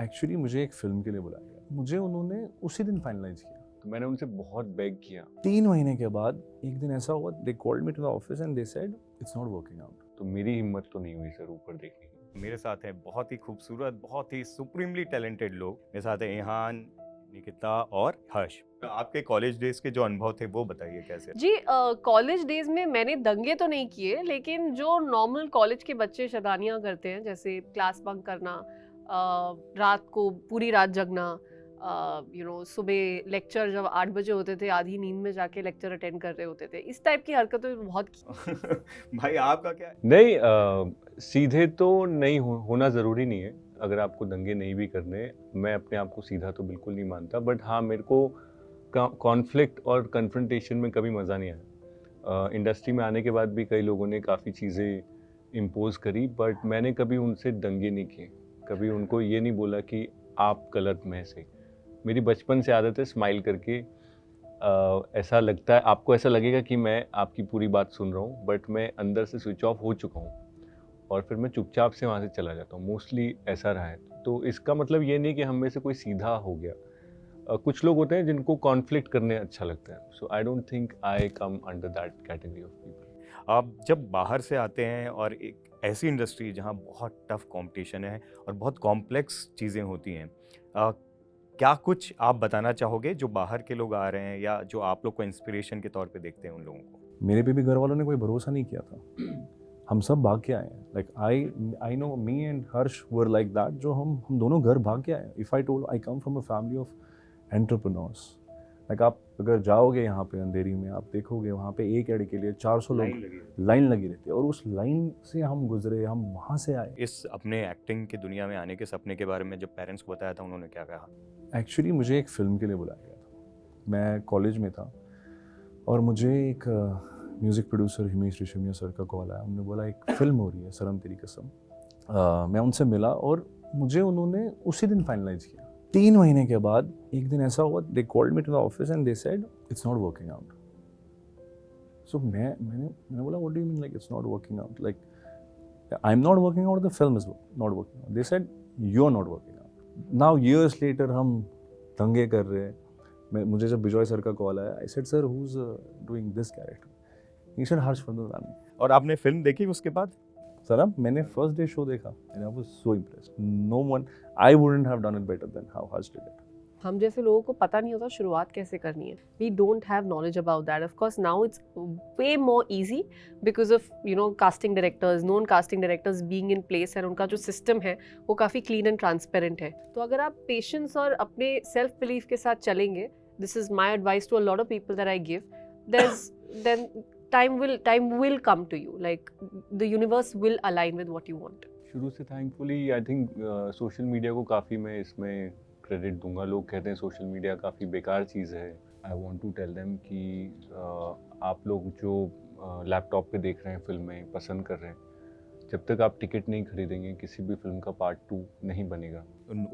Actually मुझे एक film के लिए बुलाया गया, मुझे उन्होंने उसी दिन फाइनलाइज किया। तो मैंने उनसे बहुत बेग किया। 3 महीने के बाद एक दिन ऐसा हुआ, they called me to the office and they said it's not working out. तो मेरी हिम्मत तो नहीं हुई सर ऊपर देखने की। मेरे साथ हैं बहुत ही खूबसूरत, बहुत ही सुप्रीमली टैलेंटेड लोग। मेरे साथ हैं इहान, निकिता और हर्ष। तो आपके कॉलेज डेज के जो अनुभव थे वो बताइए कैसे? जी, कॉलेज डेज में मैंने दंगे तो नहीं किए, लेकिन जो नॉर्मल कॉलेज के बच्चे शैतानियाँ करते हैं, जैसे क्लास बंक करना, रात को पूरी रात जगना, सुबह लेक्चर जब 8 बजे होते थे आधी नींद में जाके लेक्चर अटेंड कर रहे होते थे, इस टाइप की हरकतें बहुत की। भाई आपका क्या है? नहीं, सीधे तो नहीं होना ज़रूरी नहीं है। अगर आपको दंगे नहीं भी करने, मैं अपने आप को सीधा तो बिल्कुल नहीं मानता, बट हाँ मेरे को कॉन्फ्लिक्ट और कन्फ्रंटेशन में कभी मज़ा नहीं आया। इंडस्ट्री में आने के बाद भी कई लोगों ने काफ़ी चीज़ें इम्पोज करी, बट मैंने कभी उनसे दंगे नहीं किए। कभी उनको ये नहीं बोला कि आप गलत, मैं सही। मेरी बचपन से आदत है स्माइल करके, ऐसा लगता है आपको ऐसा लगेगा कि मैं आपकी पूरी बात सुन रहा हूँ, बट मैं अंदर से स्विच ऑफ हो चुका हूँ और फिर मैं चुपचाप से वहाँ से चला जाता हूँ। मोस्टली ऐसा रहा है। तो इसका मतलब ये नहीं कि हम में से कोई सीधा हो गया। कुछ लोग होते हैं जिनको कॉन्फ्लिक्ट करने अच्छा लगता है, so I don't think I come under that category of people. आप जब बाहर से आते हैं और एक ऐसी इंडस्ट्री जहाँ बहुत टफ कंपटीशन है और बहुत कॉम्प्लेक्स चीज़ें होती हैं, क्या कुछ आप बताना चाहोगे जो बाहर के लोग आ रहे हैं या जो आप लोग को इंस्पिरेशन के तौर पे देखते हैं उन लोगों को? मेरे पे भी घर वालों ने कोई भरोसा नहीं किया था। हम सब भाग के आए हैं। Like I know me and Harsh were like that, जो हम दोनों घर भाग के आए हैं। If I told I come from a family of entrepreneurs, like आप अगर जाओगे यहाँ पे अंधेरी में, आप देखोगे वहाँ पे एक एड के लिए 400 लोग लाइन लगी रहती है, और उस लाइन से हम गुजरे, हम वहाँ से आए। इस अपने एक्टिंग की दुनिया में आने के सपने के बारे में जब पेरेंट्स को बताया था, उन्होंने क्या कहा? एक्चुअली मुझे एक फ़िल्म के लिए बुलाया गया था। मैं कॉलेज में था और मुझे एक music producer Himesh Reshammiya sir का कॉल आया। उन्होंने बोला एक फ़िल्म हो रही है, सरम तेरी कसम। मैं उनसे मिला और मुझे उन्होंने उसी दिन फाइनलाइज किया। 3 महीने के बाद एक दिन ऐसा हुआ, they called me to the office and they said it's not working out. So मैंने बोला what do you mean, like it's not working out? Like I am not working out, the film is not working out. They said you are not working out. Now years later हम दंगे कर रहे हैं। मुझे जब Bijoy sir का call आया, I said sir who is doing this character? He said Harsh Vardhan. और आपने फिल्म देखी उसके बाद? सर मैंने फर्स्ट डे शो देखा and I was so impressed. No one, I wouldn't have done it better than how Harsh did it. हम जैसे लोगों को पता नहीं होता शुरुआत कैसे करनी है. We don't have knowledge about that. Of course, now it's way more easy because of casting directors, known casting directors being in place, and उनका जो system है वो काफ़ी clean and transparent है. तो अगर आप patience और अपने self belief के साथ चलेंगे, this is my advice to a lot of people that I give. Then time will come to you. Like the universe will align with what you want. शुरू से thankfully I think social media को काफ़ी मैं इसमें credit दूंगा। लोग कहते हैं सोशल मीडिया काफ़ी बेकार चीज़ है। I want to tell them कि आप लोग जो लैपटॉप पे देख रहे हैं फिल्में पसंद कर रहे हैं, जब तक आप टिकट नहीं खरीदेंगे किसी भी फिल्म का पार्ट 2 नहीं बनेगा।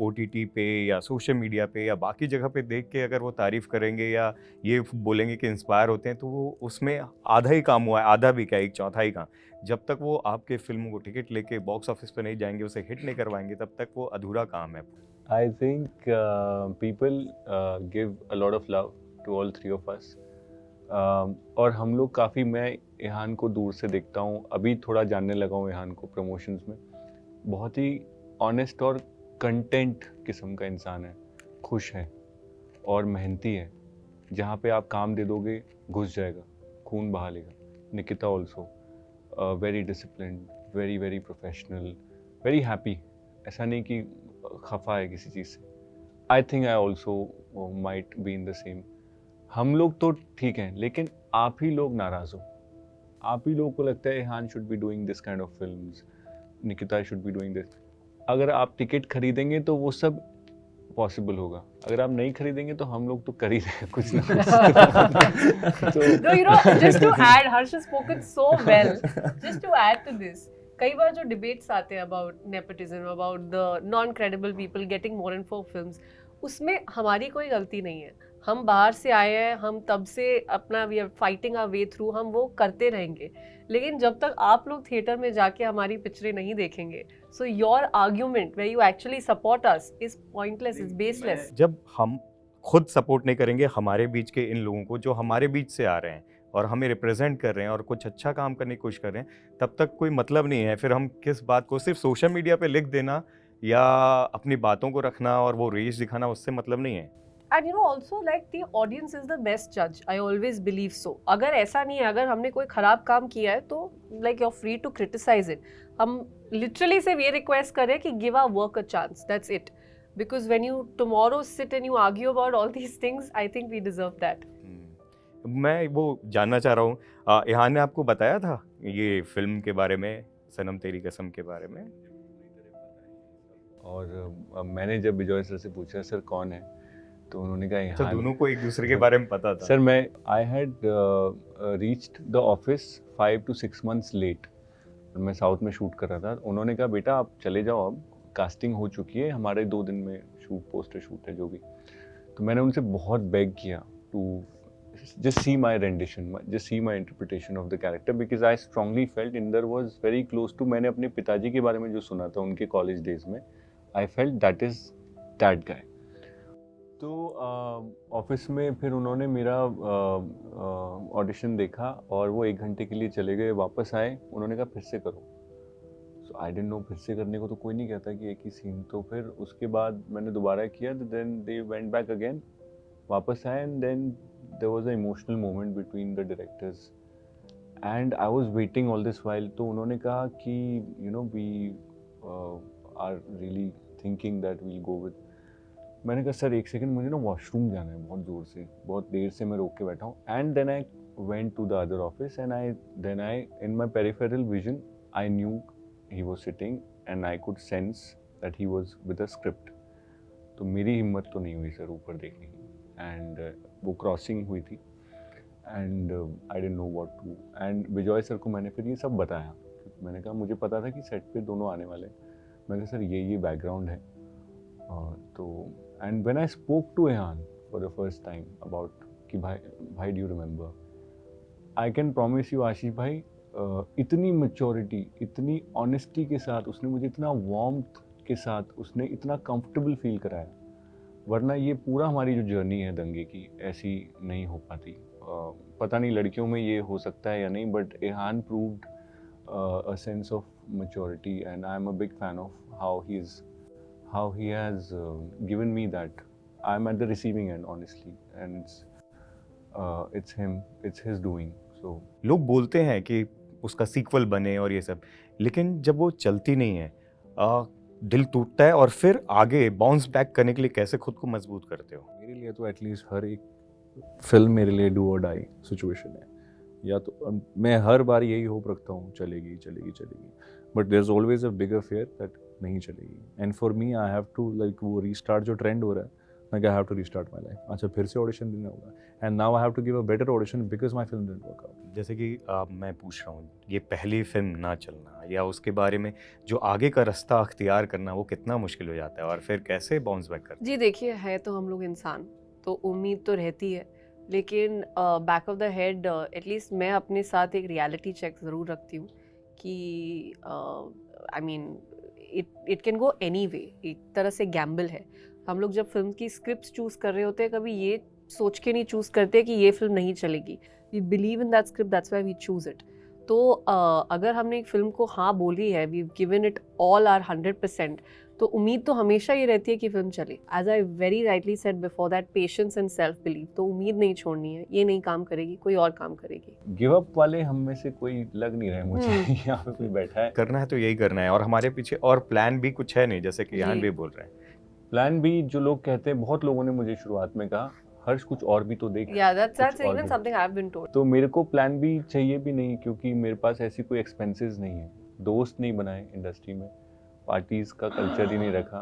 OTT पे या सोशल मीडिया पे या बाकी जगह पे देख के अगर वो तारीफ़ करेंगे या ये बोलेंगे कि इंस्पायर होते हैं, तो वो उसमें आधा ही काम हुआ है, आधा भी क्या, एक चौथाई का। जब तक वो आपके फिल्म को टिकट लेके बॉक्स ऑफिस पे नहीं जाएंगे, उसे हिट नहीं करवाएंगे, तब तक वो अधूरा काम है। I think people give a lot of love to all 3 of us, और हम लोग काफ़ी, मैं इहान को दूर से देखता हूँ, अभी थोड़ा जानने लगा हूँ इहान को प्रमोशंस में। बहुत ही ऑनेस्ट और कंटेंट किस्म का इंसान है, खुश है और मेहनती है। जहाँ पे आप काम दे दोगे घुस जाएगा, खून बहा लेगा। Nikita also very disciplined, very very professional, very happy. ऐसा नहीं कि खफा है किसी चीज़ से। I think I also might be in the same. हम लोग तो ठीक हैं, लेकिन आप ही लोग नाराज़ हो। आप ही लोगों को लगता है Ihaan should be doing this kind of films, Nikita should be doing this. अगर आप टिकट खरीदेंगे तो वो सब पॉसिबल होगा। अगर आप नहीं खरीदेंगे तो हम लोग तो कर ही रहे हैं कुछ ना कुछ। No, just to add, Harsh has spoken so well. Just to add to this, कई बार जो debates आते हैं about nepotism, about the non-credible people getting more and more films, उसमें हमारी कोई गलती नहीं है। हम बाहर से आए हैं, हम तब से अपना we are fighting our way through, हम वो करते रहेंगे। लेकिन जब तक आप लोग थिएटर में जाके हमारी पिक्चरें नहीं देखेंगे, so your argument where you actually support us is pointless, is baseless. जब हम खुद सपोर्ट नहीं करेंगे हमारे बीच के इन लोगों को जो हमारे बीच से आ रहे हैं और हमें रिप्रेजेंट कर रहे हैं और कुछ अच्छा काम करने की कोशिश कर रहे हैं, तब तक कोई मतलब नहीं है। फिर हम किस बात को सिर्फ सोशल मीडिया पे लिख देना या अपनी बातों को रखना और वो रीच दिखाना, उससे मतलब नहीं है। And you know also like the audience is the best judge. I always believe so. अगर ऐसा नहीं है, अगर हमने कोई खराब काम किया है तो like you're free to criticize it. हम literally सिर्फ ये request करें कि give our work a chance. That's it. Because when you tomorrow sit and you argue about all these things, I think we deserve that. मैं वो जानना चाह रहा हूँ, इहान ने आपको बताया था ये फिल्म के बारे में, सनम तेरी कसम के बारे में? और मैंने जब विजय सर से पूछा सर कौन है, तो उन्होंने कहा तो इहान। दोनों को एक दूसरे के बारे में पता था? सर मैं I had reached the office 5 to 6 months late. मैं साउथ में शूट कर रहा था। उन्होंने कहा बेटा आप चले जाओ, अब कास्टिंग हो चुकी है, हमारे 2 दिन में शूट, पोस्टर शूट है जो भी। तो मैंने उनसे बहुत बेग किया to just see my rendition, just see my interpretation of the character, because I strongly felt Inder was very close to, मैंने अपने पिताजी के बारे में जो सुना था उनके कॉलेज डेज में, I felt that is that guy। तो ऑफिस में फिर उन्होंने मेरा ऑडिशन देखा और वो 1 घंटे के लिए चले गए, वापस आए, उन्होंने कहा फिर से करो। सो आई डिडंट नो, फिर से करने को तो कोई नहीं कहता कि एक ही सीन। तो फिर उसके बाद मैंने दोबारा किया, then they went back again, वापस आए, and then there was an emotional moment between the directors and I was waiting all this while। तो उन्होंने कहा कि you know we are really thinking that we'll go with। मैंने कहा sir 1 second, मुझे ना वॉशरूम जाना है बहुत ज़ोर से, बहुत देर से मैं रोक के बैठा हूँ। And then I went to the other office and then I in my peripheral vision I knew he was sitting and I could sense that he was with a script। तो मेरी हिम्मत तो नहीं हुई सर ऊपर देखने की, and वो क्रॉसिंग हुई थी and I didn't know what to. And Vijay sir को मैंने फिर ये सब बताया, मैंने कहा मुझे पता था कि सेट पे दोनों आने वाले हैं, मैंने कहा सर ये बैकग्राउंड है। तो and when I spoke to Ihaan for the first time about कि भाई do you remember, I can promise you Ashish भाई, इतनी मैच्योरिटी, इतनी ऑनेस्टी के साथ उसने मुझे, इतना वार्मथ के साथ उसने इतना कंफर्टेबल फील कराया, वरना ये पूरा हमारी जो जर्नी है दंगे की ऐसी नहीं हो पाती। पता नहीं लड़कियों में ये हो सकता है या नहीं, but Ihaan proved a sense of maturity and I am a big fan of how he has given me that। I am at the receiving end honestly, and it's him, it's his doing। So लोग बोलते हैं कि उसका sequel बने और ये सब, लेकिन जब वो चलती नहीं है दिल टूटता है, और फिर आगे बाउंस बैक करने के लिए कैसे खुद को मजबूत करते हो? मेरे लिए तो एटलीस्ट हर एक फिल्म मेरे लिए डू और डाई सिचुएशन है, या तो मैं हर बार यही होप रखता हूँ चलेगी, but there is always a bigger fear that नहीं चलेगी। And for me I have to like वो रीस्टार्ट जो ट्रेंड हो रहा है, like I have to restart my life. अच्छा फिर से ऑडिशन देना होगा, and now I have to give a better audition because my film didn't work out. जैसे कि मैं पूछ रहा हूँ, ये पहली फिल्म ना चलना या उसके बारे में जो आगे का रास्ता अख्तियार करना, वो कितना मुश्किल हो जाता है, और फिर कैसे बाउंस बैक करते? जी देखिए, है तो हम लोग इंसान, तो उम्मीद तो रहती है, लेकिन back of the head at least मैं अपने साथ एक रियलिटी चेक ज़रूर रखती हूँ कि I mean it can go any way. एक तरह से गैम्बल है। हम लोग जब फिल्म की स्क्रिप्ट चूज़ कर रहे होते हैं, कभी ये सोच के नहीं चूज़ करते कि ये फिल्म नहीं चलेगी। We believe in that script, that's why we choose it. तो अगर हमने एक फिल्म को हाँ बोली है, we given it all are 100%, तो उम्मीद तो हमेशा ये रहती है कि फिल्म चले। As I very rightly said before that, patience and self believe, तो उम्मीद नहीं छोड़नी है। ये नहीं काम करेगी, कोई और काम करेगी। गिव अप वाले हम में से कोई लग नहीं रहे मुझे यहाँ पे कोई बैठा है। करना है तो यही करना है, और हमारे पीछे और प्लान भी कुछ है नहीं, जैसे कि यहाँ भी बोल रहे हैं। प्लान भी जो लोग कहते हैं, बहुत लोगों ने मुझे शुरुआत में कहा हर्ष कुछ और भी तो देख। Yeah, that's even something I've been told। तो मेरे को प्लान भी चाहिए भी नहीं, क्योंकि मेरे पास ऐसी कोई एक्सपेंसेस नहीं है, दोस्त नहीं बनाए इंडस्ट्री में, पार्टीज का कल्चर ही नहीं रखा।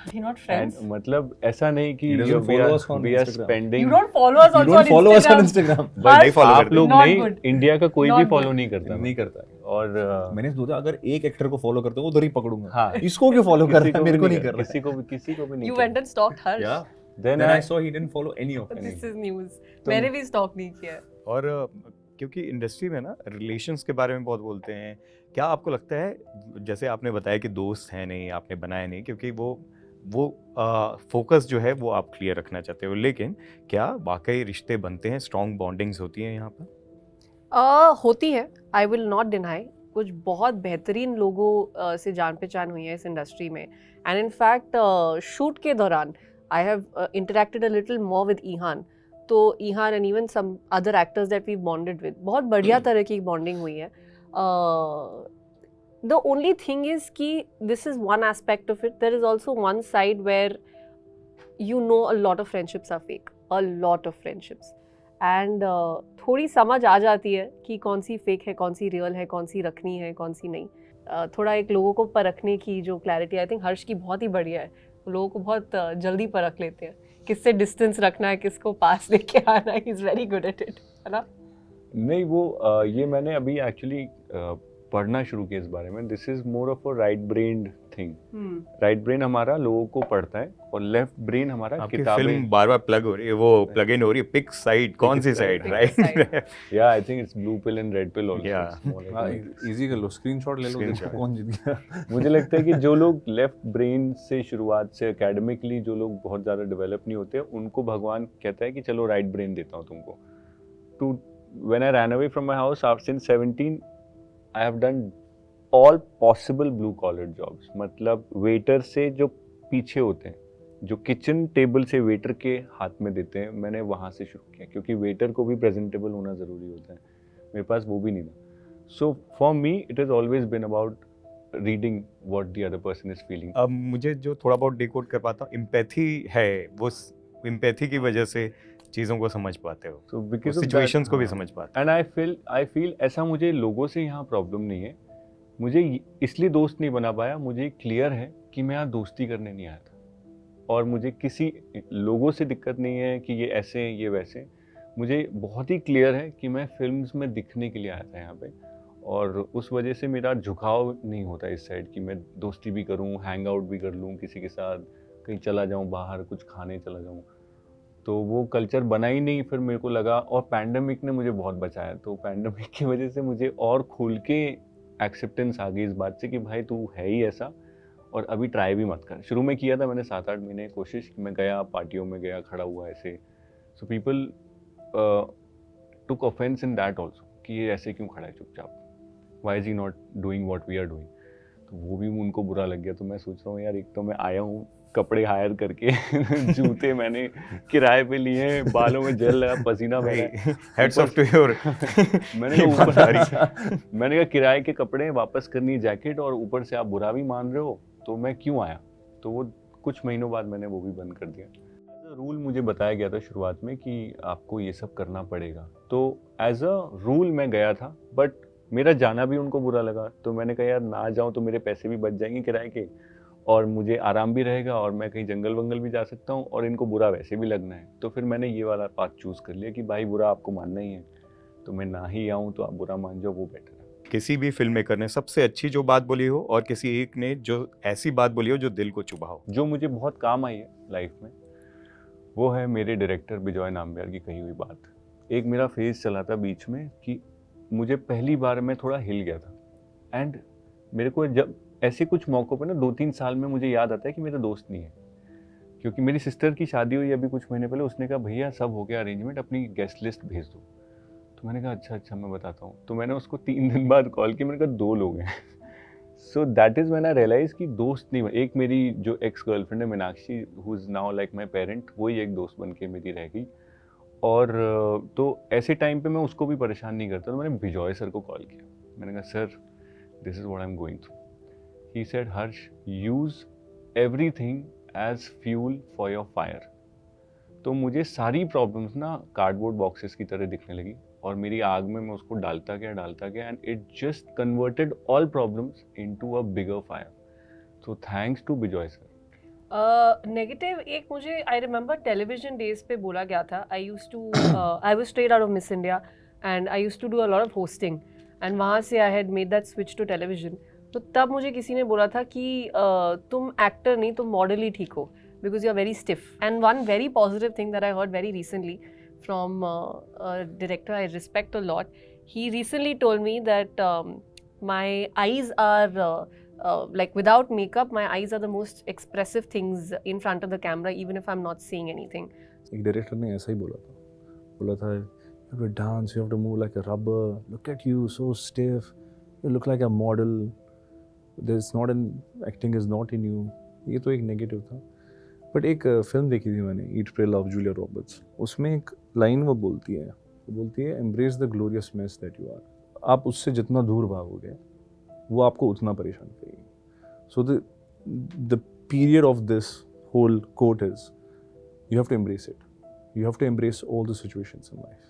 We're not friends। And मतलब ऐसा नहीं कि He doesn't we follow are us on we are Instagram। spending। You don't follow us You also don't follow us on Instagram। Instagram। नहीं follow आप करते। लोग Not नहीं, good। इंडिया का कोई Not भी good। फॉलो नहीं करता। नहीं करता है। और मैंने सोचा अगर एक एक्टर को फॉलो करते हो उधर ही पकड़ूंगा, हाँ इसको क्यों फॉलो कर रहा है, मेरे को नहीं कर रहा किसी को भी नहीं You कर went and stalked Harsh. या Then then I I saw he didn't follow any of This any. is news. तो- मैंने भी स्टॉक नहीं किया है. और क्योंकि इंडस्ट्री में ना रिलेशंस के बारे में बहुत बोलते हैं, क्या आपको लगता है, जैसे आपने बताया कि दोस्त हैं नहीं, आपने बनाया नहीं क्योंकि वो फोकस जो है वो आप क्लियर रखना चाहते हो, लेकिन क्या वाकई रिश्ते बनते हैं, स्ट्रॉन्ग बॉन्डिंग्स होती हैं यहाँ पर? होती है, आई विल नॉट डिनाई. कुछ बहुत बेहतरीन लोगों से जान पहचान हुई है इस इंडस्ट्री में. एंड इन फैक्ट शूट के दौरान I have interacted a little more with Ihaan. तो Ihaan and even some other actors that we bonded with, बहुत बढ़िया तरह की बॉन्डिंग हुई है. द ओनली थिंग इज कि this is one aspect of it. There is also one side where you know a lot of friendships are fake, a lot of friendships. And थोड़ी समझ आ जाती है कि कौन सी फेक है, कौन सी रियल है, कौन सी रखनी है, कौन सी नहीं. थोड़ा एक लोगों को परखने की जो क्लैरिटी आई थिंक हर्ष की बहुत ही बढ़िया है. लोगों को बहुत जल्दी परख लेते हैं किससे डिस्टेंस रखना है, किसको पास लेके आना है. Is very good at it, है ना? नहीं वो ये मैंने अभी एक्चुअली पढ़ना शुरू किया इस बारे में. This is more of a right brand thing. Right brain हमारा लोगों को पढ़ता है और लेफ्ट ब्रेन हमारा आपकी किताबें. फिल्म बार बार प्लग हो रही है, वो प्लग इन हो रही है, पिक साइड, कौन सी साइड, Pick राइट? side. या I think it's blue pill and red pill Yeah. हाँ आल्सो. इजी कर लो, स्क्रीनशॉट ले लो, देखो Screenshot. कौन जीत गया. मुझे लगता है कि जो लोग लेफ्ट ब्रेन से शुरुआत से एकेडमिकली जो लोग बहुत ज़्यादा डेवलप नहीं होते, उनको भगवान कहता है कि चलो राइट ब्रेन देता हूँ तुमको. To when I ran away from my house since 17 I have done all possible blue collar jobs. मतलब वेटर से जो पीछे होते हैं, जो किचन टेबल से वेटर के हाथ में देते हैं, मैंने वहाँ से शुरू किया क्योंकि वेटर को भी प्रेजेंटेबल होना ज़रूरी होता है. मेरे पास वो भी नहीं था. So for me it has always been about reading what the other person is feeling. अब मुझे जो थोड़ा बहुत डिकोड कर पाता हूँ, एम्पैथी है, वो एम्पैथी की वजह से चीज़ों को समझ पाते हो, सो बिकॉज सिचुएशंस को भी समझ पाते एंड आई फील ऐसा मुझे लोगों से यहाँ प्रॉब्लम नहीं है. मुझे इसलिए दोस्त नहीं बना पाया, मुझे क्लियर है कि मैं यहाँ दोस्ती करने नहीं आया था. और मुझे किसी लोगों से दिक्कत नहीं है कि ये ऐसे हैं ये वैसे. मुझे बहुत ही क्लियर है कि मैं फिल्म्स में दिखने के लिए आया था यहाँ पे. और उस वजह से मेरा झुकाव नहीं होता इस साइड कि मैं दोस्ती भी करूँ, हैंग आउट भी कर लूँ किसी के साथ, कहीं चला जाऊँ बाहर, कुछ खाने चला जाऊँ. तो वो कल्चर बना ही नहीं. फिर मेरे को लगा, और पैंडमिक ने मुझे बहुत बचाया. तो पैंडमिक की वजह से मुझे और खुल के एक्सेप्टेंस आ गई इस बात से कि भाई तू है ही ऐसा, और अभी ट्राई भी मत कर. शुरू में किया था मैंने 7-8 महीने कोशिश, मैं गया पार्टियों में गया, खड़ा हुआ ऐसे. So people took offence in that also कि ये ऐसे क्यों खड़ा है चुपचाप, why is he not doing what we are doing. तो वो भी उनको बुरा लग गया. तो मैं सोच रहा हूँ यार, एक तो मैं आया हूँ कपड़े हायर करके जूते मैंने किराए पे लिए हैं, बालों में जेल लगा, पसीना बह रहा है. हेड्स ऑफ टू योर मैंने कहा ऊपर मैंने कहा किराए के कपड़े वापस करनी है, जैकेट, और ऊपर से आप बुरा भी मान रहे हो, तो मैं क्यों आया. तो वो कुछ महीनों बाद मैंने वो भी बंद कर दिया. एज अ रूल मुझे बताया गया था शुरुआत में कि आपको ये सब करना पड़ेगा. तो एज अ रूल मैं गया था, बट मेरा जाना भी उनको बुरा लगा. तो मैंने कहा यार ना जाऊँ तो मेरे पैसे भी बच जाएंगे किराए के, और मुझे आराम भी रहेगा, और मैं कहीं जंगल वंगल भी जा सकता हूँ, और इनको बुरा वैसे भी लगना है. तो फिर मैंने ये वाला पाथ चूज़ कर लिया कि भाई बुरा आपको मानना ही है, तो मैं ना ही आऊँ तो आप बुरा मान जाओ, वो बेटर है. किसी भी फिल्म मेकर ने सबसे अच्छी जो बात बोली हो, और किसी एक ने जो ऐसी बात बोली हो जो दिल को चुभा हो? जो मुझे बहुत काम आई है लाइफ में, वो है मेरे डायरेक्टर बिजॉय नाम्बियार की कही हुई बात. एक मेरा फेज चला था बीच में कि मुझे पहली बार मैं थोड़ा हिल गया था. एंड मेरे को जब ऐसे कुछ मौक़ों पे ना 2-3 साल में मुझे याद आता है कि मेरा दोस्त नहीं है. क्योंकि मेरी सिस्टर की शादी हुई अभी कुछ महीने पहले, उसने कहा भैया सब हो गया अरेंजमेंट, अपनी गेस्ट लिस्ट भेज दो. तो मैंने कहा अच्छा मैं बताता हूँ. तो मैंने उसको 3 दिन बाद कॉल किया, मैंने कहा 2 लोग हैं. So that is when I realise कि दोस्त नहीं. एक मेरी जो एक्स गर्लफ्रेंड है Meenakshi, who is now like my parent, वही एक दोस्त बन के मेरी रह गई. और तो ऐसे टाइम पे मैं उसको भी परेशान नहीं करता. तो मैंने बिजॉय सर को कॉल किया. मैंने कहा sir this is what I am going through. He said Harsh use everything as fuel for your fire. तो मुझे सारी प्रॉब्लम्स ना कार्डबोर्ड बॉक्सेस की तरह दिखने लगी, और मेरी आग में मैं उसको डालता गया, and it just converted all problems into a bigger fire. So thanks to Bijoy sir. Negative एक मुझे आई रिमेंबर टेलीविजन डेज पे बोला गया था. I was straight out of Miss India and I used to do a lot of hosting. And वहाँ से I had made that switch to television. तो तब मुझे किसी ने बोला था कि तुम एक्टर नहीं, तुम मॉडल ही ठीक हो, because you are very stiff. And one very positive thing that I heard very recently from a director I respect a lot, he recently told me that my eyes are like without makeup, my eyes are the most expressive things in front of the camera, even if I'm not saying anything. एक director ने ऐसा ही बोला था you have to dance, you have to move like a rubber, look at you, so stiff, you look like a model, there's not an acting is not in you. ये तो एक negative था. But एक film देखी थी मैंने, eat pray love, Julia Roberts. उसमें एक लाइन वो बोलती है embrace the glorious mess that you are. आप उससे जितना दूर भागोगे वो आपको उतना परेशान करेगी. So the period of this whole quote is you have to embrace it. You have to embrace all the situations in life.